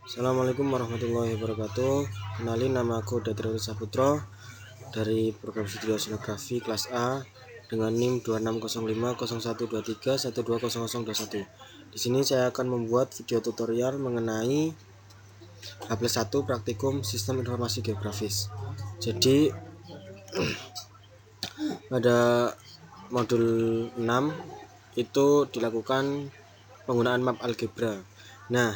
Assalamualaikum warahmatullahi wabarakatuh. Kenalin, nama aku Datril Saputro dari program studio oceanografi kelas A dengan NIM 26050123120021. Di sini saya akan membuat video tutorial mengenai H+1 praktikum Sistem Informasi Geografis. Jadi pada modul 6 itu dilakukan penggunaan map algebra. Nah,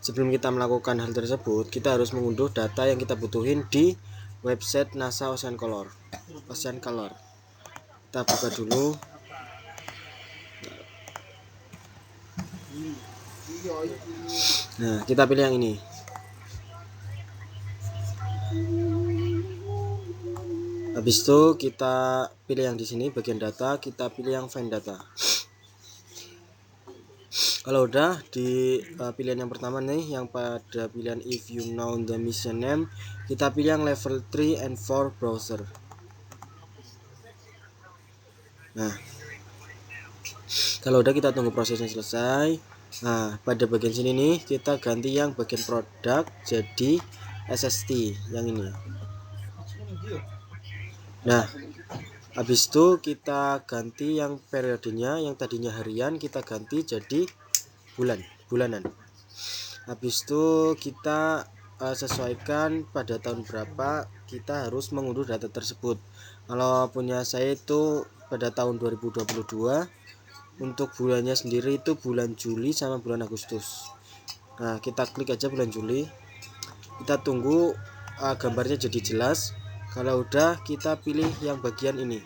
sebelum kita melakukan hal tersebut, kita harus mengunduh data yang kita butuhin di website NASA Ocean Color. Kita buka dulu. Nah, kita pilih yang ini. Habis itu kita pilih yang di sini bagian data, kita pilih yang find data. Kalau udah di pilihan yang pertama nih, yang pada pilihan if you know the mission name, kita pilih yang level 3 and 4 browser. Nah, kalau udah kita tunggu prosesnya selesai. Nah, pada bagian sini nih kita ganti yang bagian produk jadi SST yang ini. Nah, habis itu kita ganti yang periodenya, yang tadinya harian kita ganti jadi bulanan. Habis itu kita sesuaikan pada tahun berapa kita harus mengunduh data tersebut. Kalau punya saya itu pada tahun 2022, untuk bulannya sendiri itu bulan Juli sama bulan Agustus. Nah, kita klik aja bulan Juli, kita tunggu gambarnya jadi jelas. Kalau udah, kita pilih yang bagian ini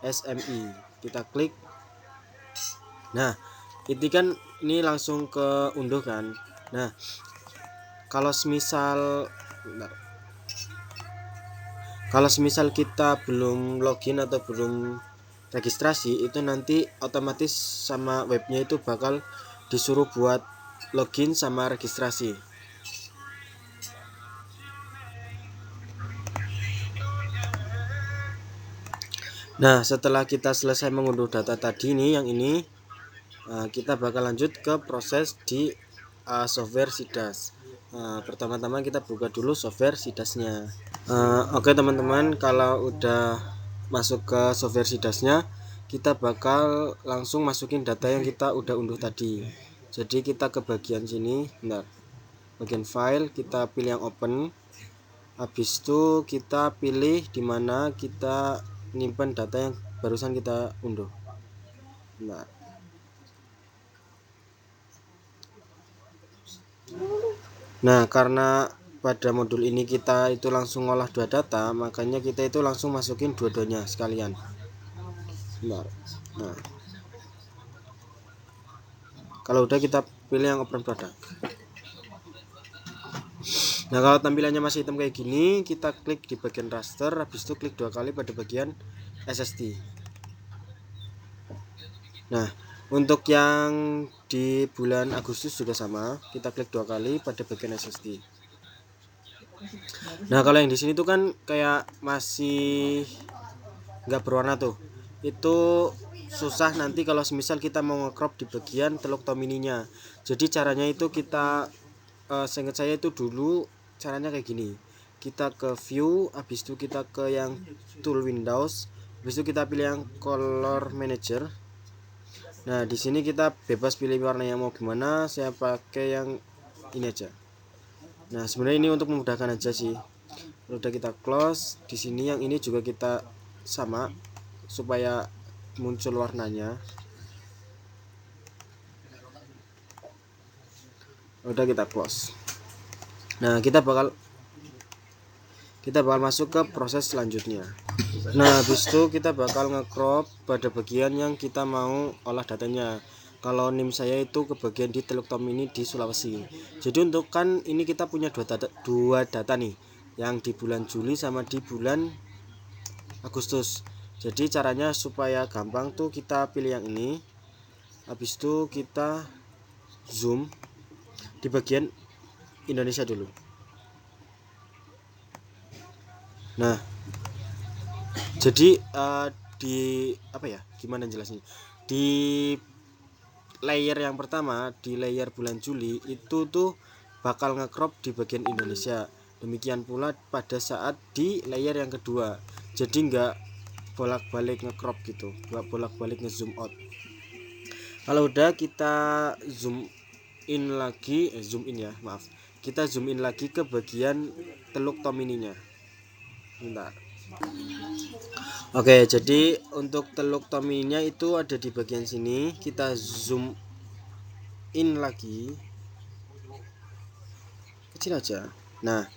SMI, kita klik. Nah, ini kan ini langsung ke unduh kan. Nah, kalau semisal kita belum login atau belum registrasi, itu nanti otomatis sama webnya itu bakal disuruh buat login sama registrasi. Nah, setelah kita selesai mengunduh data tadi nih, yang ini kita bakal lanjut ke proses di software SIDAS. Pertama-tama kita buka dulu software SIDAS-nya. Oke teman-teman, kalau udah masuk ke software SIDAS-nya, kita bakal langsung masukin data yang kita udah unduh tadi. Jadi kita ke bagian sini, bagian file, kita pilih yang open. Habis itu kita pilih dimana kita nyimpen data yang barusan kita unduh. Nah, karena pada modul ini kita itu langsung ngolah dua data, makanya kita itu langsung masukin dua-duanya sekalian. Nah, kalau udah kita pilih yang open product. Nah, kalau tampilannya masih hitam kayak gini, kita klik di bagian raster, habis itu klik 2 kali pada bagian SST. Nah, untuk yang di bulan Agustus juga sama, kita klik 2 kali pada bagian SST. Nah, kalau yang di sini tuh kan kayak masih nggak berwarna tuh, itu susah nanti kalau semisal kita mau nge-crop di bagian teluk tomininya. Jadi caranya itu kita seingat saya itu dulu caranya kayak gini, kita ke view, habis itu kita ke yang tool windows, habis itu kita pilih yang color manager. Nah, di sini kita bebas pilih warna yang mau gimana, saya pakai yang ini aja. Nah, sebenarnya ini untuk memudahkan aja sih. Udah kita close, di sini yang ini juga kita sama supaya muncul warnanya. Udah kita close. Nah, kita bakal masuk ke proses selanjutnya. Nah, habis itu kita bakal nge-crop pada bagian yang kita mau olah datanya. Kalau NIM saya itu ke bagian di Teluk Tomini di Sulawesi. Jadi untuk kan ini kita punya dua data nih, yang di bulan Juli sama di bulan Agustus. Jadi caranya supaya gampang tuh kita pilih yang ini. Habis itu kita zoom di bagian Indonesia dulu. Nah, jadi di apa ya, gimana jelasnya, di layer yang pertama, di layer bulan Juli itu tuh bakal ngecrop di bagian Indonesia. Demikian pula pada saat di layer yang kedua, jadi nggak bolak-balik ngecrop gitu, nggak bolak-balik ngezoom out. Kalau udah kita zoom in lagi, zoom in ya, maaf, kita zoom in lagi ke bagian teluk tomininya. Bentar. Oke, jadi untuk teluk tomininya itu ada di bagian sini. Kita zoom in lagi, kecil aja. Nah,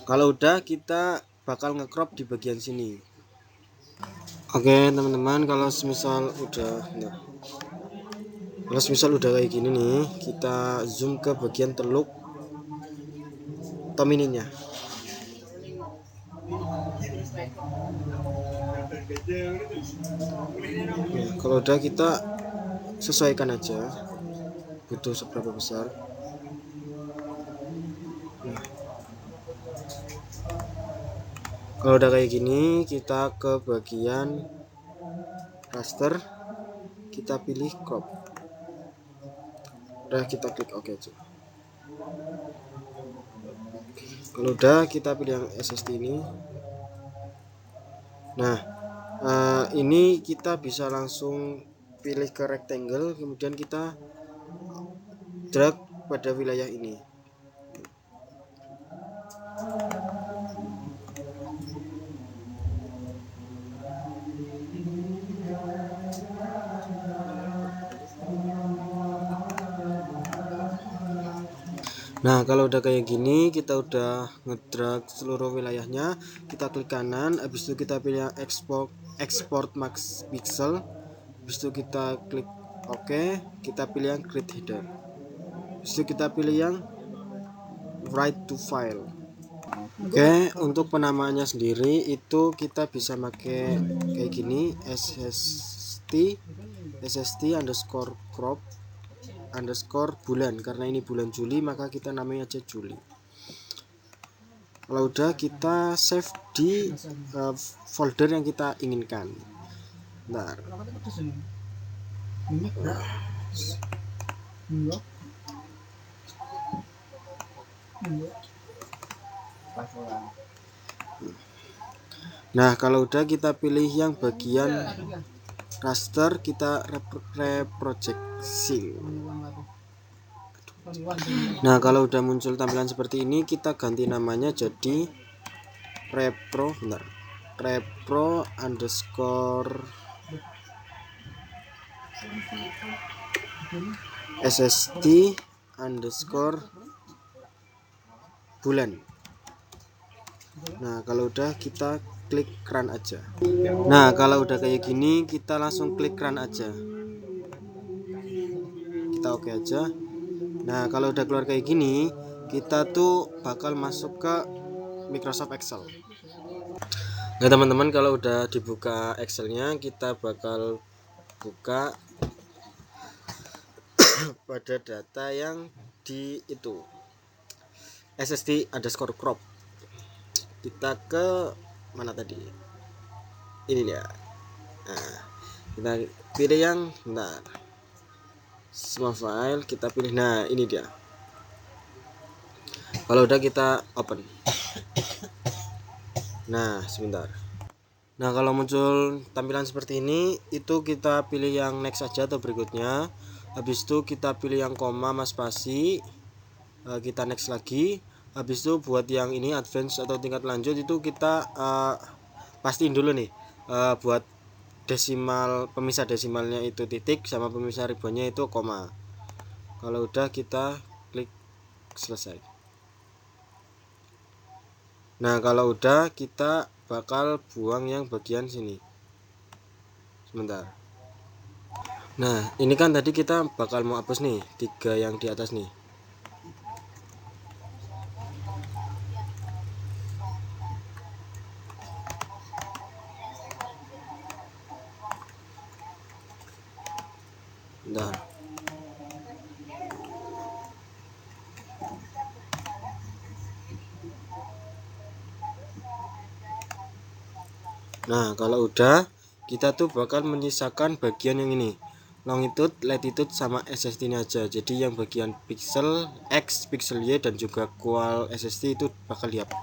kalau udah kita bakal ngecrop di bagian sini. Oke teman-teman, kalau semisal udah kayak gini nih, kita zoom ke bagian teluk tomininya. Kalau udah kita sesuaikan aja butuh seberapa besar. Kalau udah kayak gini, kita ke bagian raster, kita pilih crop, udah kita klik OK aja. Kalau udah kita pilih yang SST ini. Nah, ini kita bisa langsung pilih ke rectangle, kemudian kita drag pada wilayah ini. Nah, kalau udah kayak gini, kita udah ngedrag seluruh wilayahnya, kita klik kanan, habis itu kita pilih yang export max pixel, habis itu kita klik OK, kita pilih yang create header, habis itu kita pilih yang write to file. Oke, untuk penamaannya sendiri itu kita bisa pakai kayak gini, sst underscore crop underscore bulan, karena ini bulan Juli maka kita namanya aja Juli. Kalau udah kita save di folder yang kita inginkan. Bentar. Nah, kalau udah kita pilih yang bagian raster, kita reprojection. Nah, kalau udah muncul tampilan seperti ini, kita ganti namanya jadi repro underscore sst underscore bulan. Nah, kalau udah kita klik run aja. Nah, kalau udah kayak gini, kita langsung klik run aja, kita oke aja. Nah, kalau udah keluar kayak gini, kita tuh bakal masuk ke Microsoft Excel. Nah teman-teman, kalau udah dibuka Excelnya, kita bakal buka pada data yang di itu sst underscore crop. Kita ke mana tadi, ini dia. Nah, kita pilih yang semua file, kita pilih, nah ini dia. Kalau udah kita open. Nah sebentar. Nah, kalau muncul tampilan seperti ini, itu kita pilih yang next saja atau berikutnya. Habis itu kita pilih yang koma mas spasi, kita next lagi. Habis itu buat yang ini advance atau tingkat lanjut, itu kita pastiin dulu nih, buat desimal, pemisah desimalnya itu titik, sama pemisah ribuannya itu koma. Kalau udah kita klik selesai. Nah, kalau udah kita bakal buang yang bagian sini. Sebentar. Nah, ini kan tadi kita bakal mau hapus nih 3 yang di atas nih. Bentar. Nah, kalau udah, kita tuh bakal menyisakan bagian yang ini. longitude, latitude sama SST ini aja. Jadi yang bagian pixel X, pixel Y dan juga kual SST itu bakal dihapus.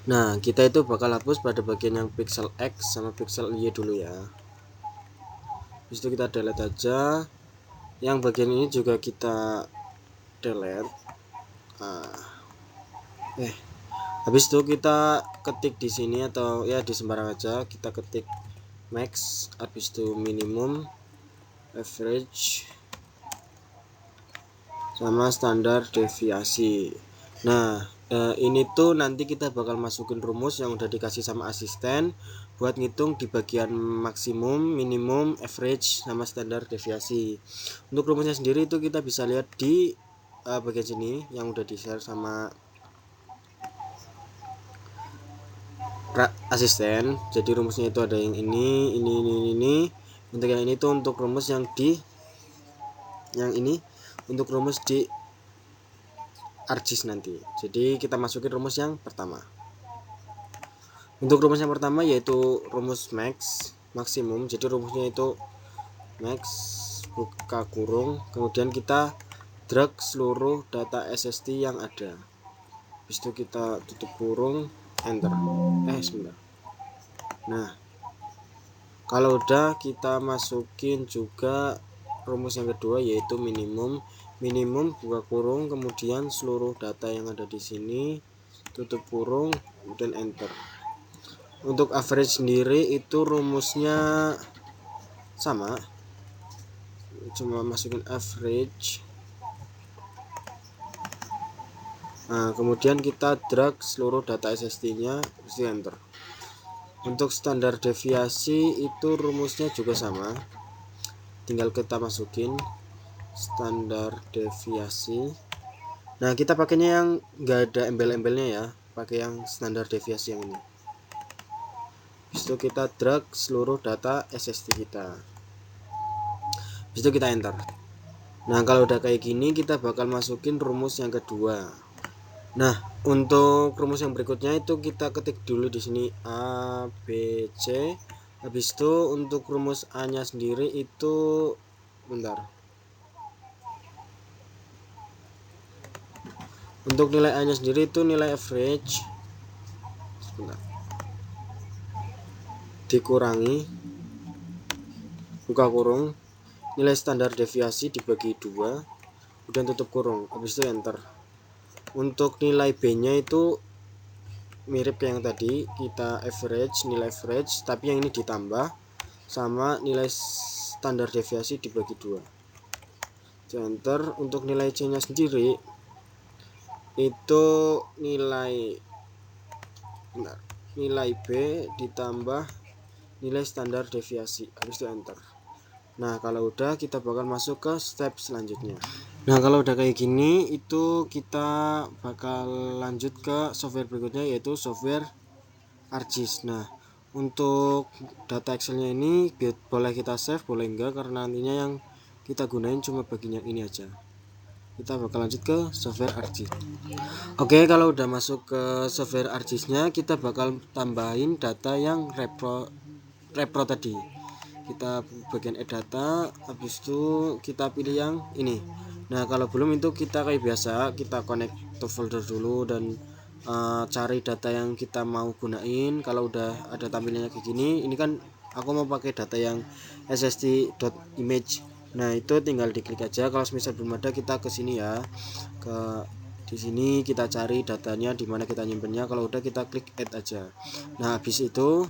Nah, kita itu bakal hapus pada bagian yang pixel X sama pixel Y dulu ya. Habis itu kita delete aja. Yang bagian ini juga kita delete. Habis itu kita ketik di sini atau ya di sembarang aja, kita ketik max, habis itu minimum, average sama standar deviasi. Nah, ini tuh nanti kita bakal masukin rumus yang udah dikasih sama asisten buat ngitung di bagian maksimum, minimum, average sama standar deviasi. Untuk rumusnya sendiri itu kita bisa lihat di bagian sini yang udah di-share sama asisten. Jadi rumusnya itu ada yang ini. Untuk yang ini tuh untuk rumus yang di untuk rumus di ArcGIS nanti. Jadi kita masukin rumus yang pertama. Untuk rumus yang pertama yaitu rumus max, maksimum. Jadi rumusnya itu max buka kurung, kemudian kita drag seluruh data SST yang ada. Habis itu kita tutup kurung, enter. Sebentar. Nah, kalau udah kita masukin juga rumus yang kedua yaitu minimum buka kurung, kemudian seluruh data yang ada di sini, tutup kurung, kemudian enter. Untuk average sendiri itu rumusnya sama, cuma masukin average. Nah, kemudian kita drag seluruh data SST nya, enter. Untuk standar deviasi itu rumusnya juga sama, tinggal kita masukin standar deviasi. Nah, kita pakainya yang enggak ada embel-embelnya ya, pakai yang standar deviasi yang ini. Habis itu kita drag seluruh data SST kita. Habis itu kita enter. Nah, kalau udah kayak gini kita bakal masukin rumus yang kedua. Nah, untuk rumus yang berikutnya itu kita ketik dulu di sini A, B, C. Habis itu untuk rumus A-nya sendiri itu bentar. Untuk nilai A-nya sendiri itu nilai average. Sebentar. Dikurangi buka kurung, nilai standar deviasi dibagi 2, kemudian tutup kurung. Habis itu enter. Untuk nilai B-nya itu mirip kayak yang tadi, kita nilai average, tapi yang ini ditambah sama nilai standar deviasi dibagi 2. Enter. Untuk nilai C-nya sendiri itu nilai B ditambah nilai standar deviasi. Habis itu enter. Nah, kalau udah kita bakal masuk ke step selanjutnya. Nah, kalau udah kayak gini itu kita bakal lanjut ke software berikutnya yaitu software ArcGIS. Nah, untuk data Excelnya ini boleh kita save, boleh enggak, karena nantinya yang kita gunain cuma bagian yang ini aja. Kita bakal lanjut ke software ArcGIS. Oke, kalau udah masuk ke software ArcGIS-nya kita bakal tambahin data yang repro tadi. Kita bagian add data, habis itu kita pilih yang ini. Nah, kalau belum itu kita kayak biasa, kita connect to folder dulu dan cari data yang kita mau gunain. Kalau udah ada tampilannya kayak gini, ini kan aku mau pakai data yang sst.image. Nah, itu tinggal diklik aja. Kalau misal belum ada, kita ke sini ya, ke di sini kita cari datanya di mana kita nyimpennya. Kalau udah kita klik add aja. Nah, habis itu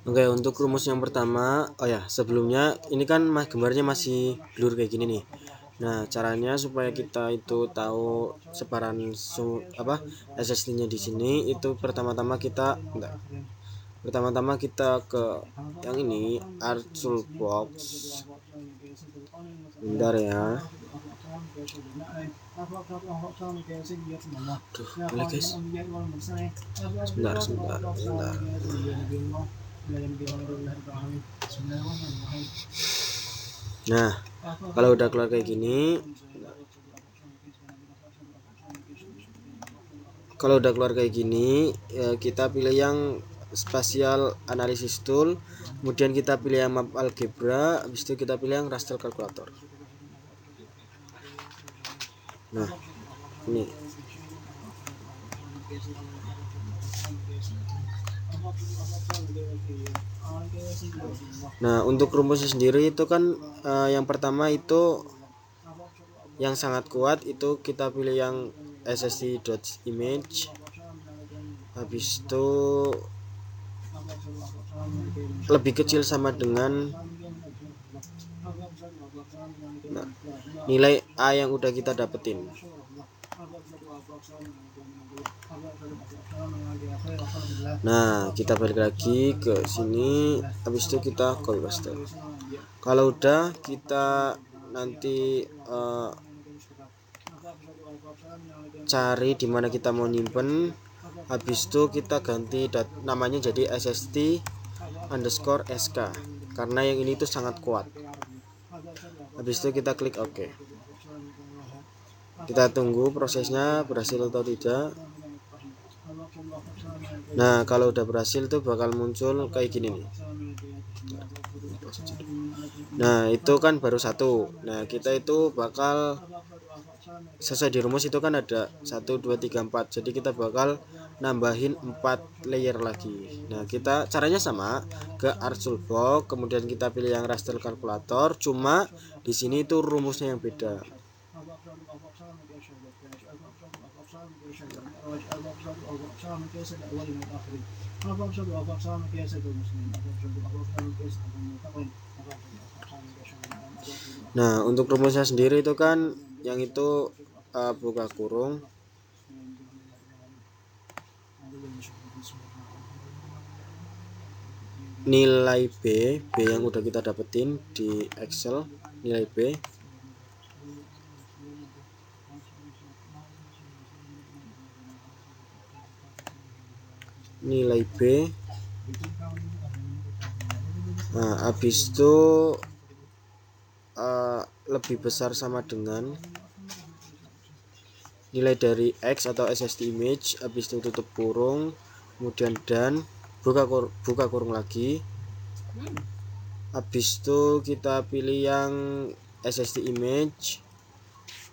oke, untuk rumus yang pertama, sebelumnya ini kan gambarnya masih blur kayak gini nih. Nah, caranya supaya kita itu tahu sebaran SST-nya di sini itu pertama-tama kita ke yang ini, ArcToolbox. Bentar ya. Boleh guys. Sebentar. Nah, kalau udah keluar kayak gini, kita pilih yang spatial analysis tool, kemudian kita pilih yang map algebra, habis itu kita pilih yang raster kalkulator. Nah ini, nah untuk rumusnya sendiri itu kan yang pertama itu yang sangat kuat itu kita pilih yang sst.image, habis itu lebih kecil sama dengan nilai A yang udah kita dapetin. Nah kita balik lagi ke sini, habis itu kita copy paste. Kalau udah kita nanti cari dimana kita mau nyimpen, habis itu kita ganti namanya jadi sst_sk karena yang ini tuh sangat kuat. Habis itu kita klik OK. Kita tunggu prosesnya berhasil atau tidak. Nah kalau udah berhasil tuh bakal muncul kayak gini nih. Nah itu kan baru satu. Nah kita itu bakal sesuai di rumus itu kan ada 1, 2, 3, 4. Jadi kita bakal nambahin 4 layer lagi. Nah kita caranya sama, ke Art Toolbox, kemudian kita pilih yang raster kalkulator, cuma di sini itu rumusnya yang beda. Nah untuk rumusnya sendiri itu kan yang itu buka kurung, nilai B yang udah kita dapetin di Excel, nilai B, nah habis itu lebih besar sama dengan nilai dari X atau sst image, habis itu tutup kurung, kemudian dan buka kurung lagi, habis itu kita pilih yang sst image,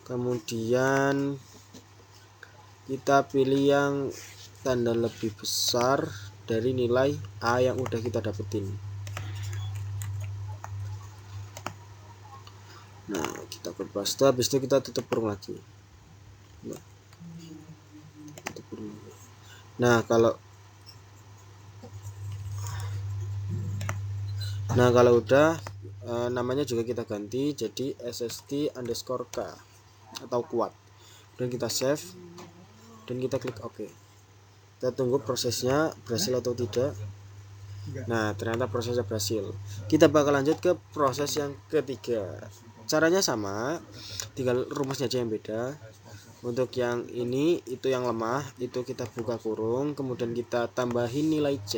kemudian kita pilih yang tanda lebih besar dari nilai A yang udah kita dapetin. Nah kita copy paste, habis itu kita tutup kurung lagi. Nah kalau udah namanya juga kita ganti jadi sst_k atau kuat, dan kita save dan kita klik OK. Kita tunggu prosesnya berhasil atau tidak. Nah ternyata prosesnya berhasil. Kita bakal lanjut ke proses yang ketiga. Caranya sama, tinggal rumusnya aja yang beda. Untuk yang ini itu yang lemah, itu kita buka kurung, kemudian kita tambahin nilai C.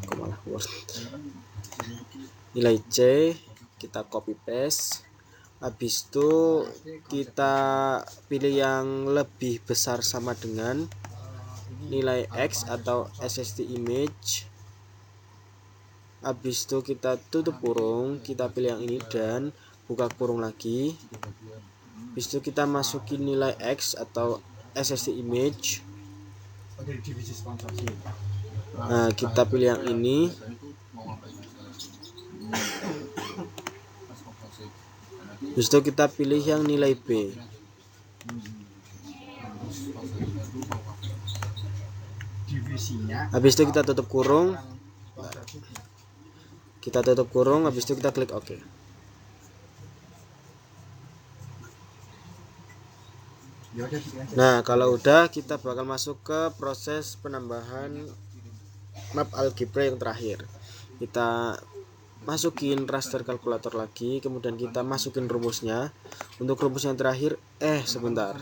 Kok malah word. Nilai C kita copy paste, habis itu kita pilih yang lebih besar sama dengan nilai X atau sst image, habis itu kita tutup kurung, kita pilih yang ini dan buka kurung lagi, habis itu kita masukin nilai X atau sst image. Nah kita pilih yang ini, habis itu kita pilih yang nilai B. Habis itu kita tutup kurung, habis itu kita klik OK. Nah kalau udah, kita bakal masuk ke proses penambahan map algebra yang terakhir. Kita masukin raster kalkulator lagi, kemudian kita masukin rumusnya. Untuk rumus yang terakhir sebentar.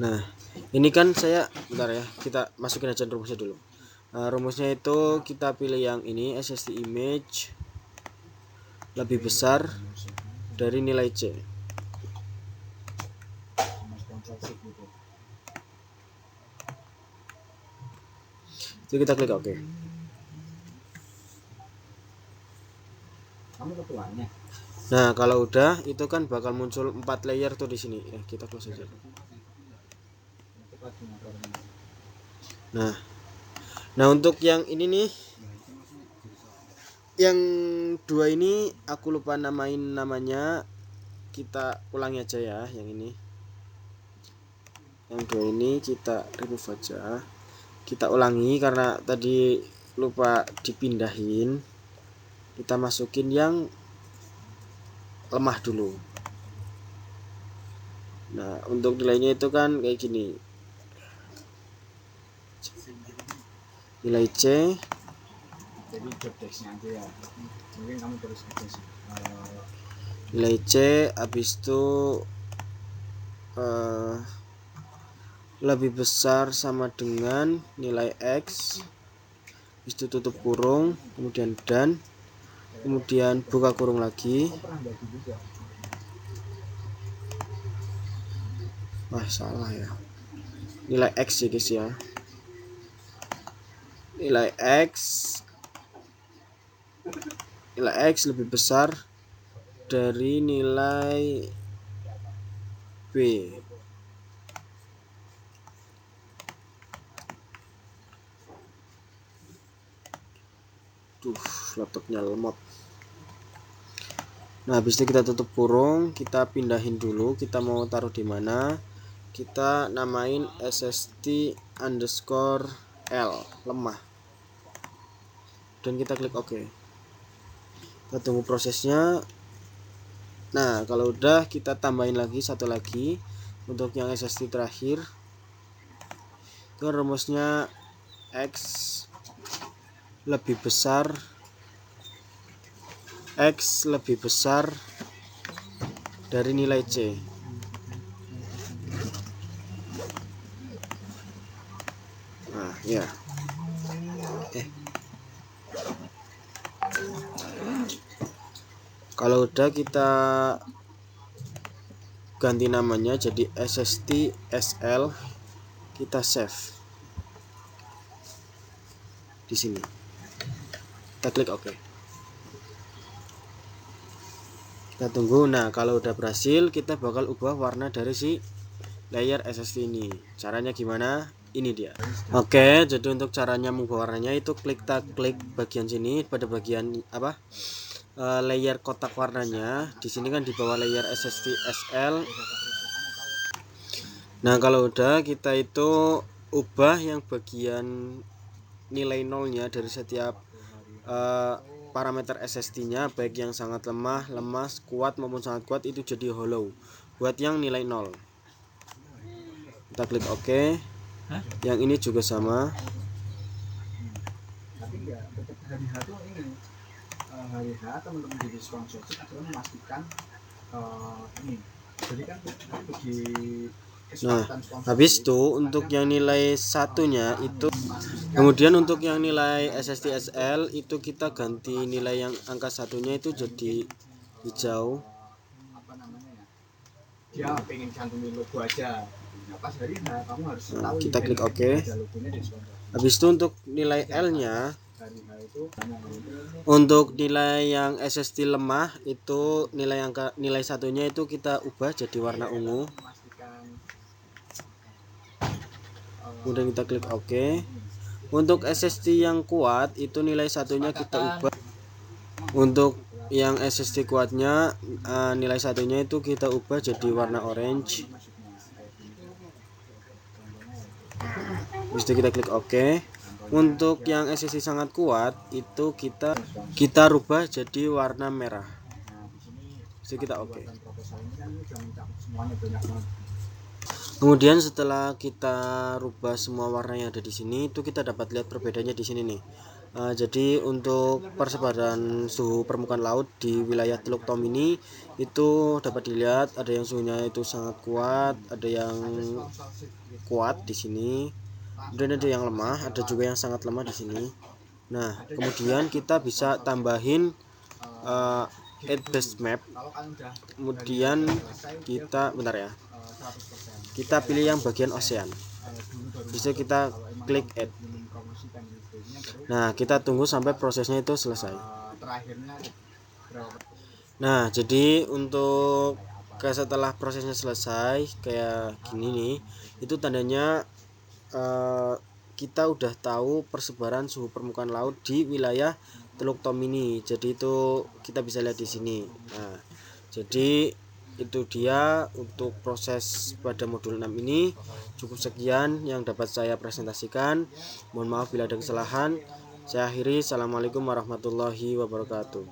Nah ini kan saya bentar ya, kita masukin aja rumusnya dulu. Rumusnya itu kita pilih yang ini sst image lebih besar dari nilai C. Jadi kita klik OK. Nah, kalau udah itu kan bakal muncul 4 layer tuh di sini. Kita close aja. Nah, untuk yang ini nih, yang 2 ini aku lupa namain namanya. Kita ulangi aja ya yang ini. Yang 2 ini kita remove aja. Kita ulangi karena tadi lupa dipindahin. Kita masukin yang lemah dulu. Nah, untuk nilainya itu kan kayak gini. Nilai C. Jadi job desk-nya aja ya. Mungkin kamu terus aja sih. Nilai C habis itu lebih besar sama dengan nilai X, habis itu tutup kurung, kemudian dan, kemudian buka kurung lagi. Wah, salah ya, nilai X ya guys ya, nilai X lebih besar dari nilai B. Laptopnya lemot. Nah, habis itu kita tutup kurung, kita pindahin dulu, kita mau taruh di mana. Kita namain SSD underscore L lemah, dan kita klik OK. Kita tunggu prosesnya. Nah, kalau udah kita tambahin lagi satu lagi untuk yang SSD terakhir. Itu rumusnya X lebih besar dari nilai C. Nah, ya. Kalau udah kita ganti namanya jadi SSD SL, kita save di sini. Kita klik OK. Kita tunggu. Nah, kalau udah berhasil, kita bakal ubah warna dari si layer SSD ini. Caranya gimana? Ini dia. Oke, jadi untuk caranya mengubah warnanya itu kita klik bagian sini pada bagian apa? Layer kotak warnanya. Di sini kan di bawah layer SSD SL. Nah, kalau udah kita itu ubah yang bagian nilai nolnya dari setiap parameter SSD-nya, baik yang sangat lemah, lemas, kuat maupun sangat kuat, itu jadi hollow buat yang nilai 0. Kita klik OK. Yang ini juga sama. Tapi enggak, tetap hari H tuh ini hari H teman-teman di diskon Sosit adalah memastikan ini. Jadi kan bagi Nah, habis itu untuk yang nilai satunya itu, kemudian untuk yang nilai SSD SL itu kita ganti nilai yang angka satunya itu jadi hijau. Apa namanya ya? Dia pengen cantumin logo aja. Nah, pas hari H kamu harus tahu. Kita klik OK. Habis itu untuk nilai L-nya, untuk nilai yang SSD lemah itu nilai satunya itu kita ubah jadi warna ungu. Kemudian kita klik OK. Untuk SSD yang kuat itu nilai satunya kita ubah. Untuk yang SSD kuatnya nilai satunya itu kita ubah jadi warna orange. Habis itu kita klik OK. Untuk yang SSD sangat kuat itu kita rubah jadi warna merah. Jadi kita OK. Kemudian setelah kita rubah semua warna yang ada di sini, itu kita dapat lihat perbedaannya di sini nih. Jadi untuk persebaran suhu permukaan laut di wilayah Teluk Tom ini itu dapat dilihat ada yang suhunya itu sangat kuat, ada yang kuat di sini, dan ada yang lemah, ada juga yang sangat lemah di sini. Nah, kemudian kita bisa tambahin add base map. Kalau kalian udah Kemudian selesai, kita bentar ya, 100%. kita pilih yang bagian ocean. Dulu baru Bisa kita kalau emang klik kamu add. ingin promosikan videonya, baru Nah, kita tunggu sampai prosesnya itu selesai. terakhirnya berapa. Nah, jadi untuk setelah prosesnya selesai kayak gini nih, itu tandanya kita udah tahu persebaran suhu permukaan laut di wilayah Teluk Tomini. Jadi itu kita bisa lihat di sini. Nah, jadi itu dia untuk proses pada modul 6 ini. Cukup sekian yang dapat saya presentasikan. Mohon maaf bila ada kesalahan. Saya akhiri. Assalamualaikum warahmatullahi wabarakatuh.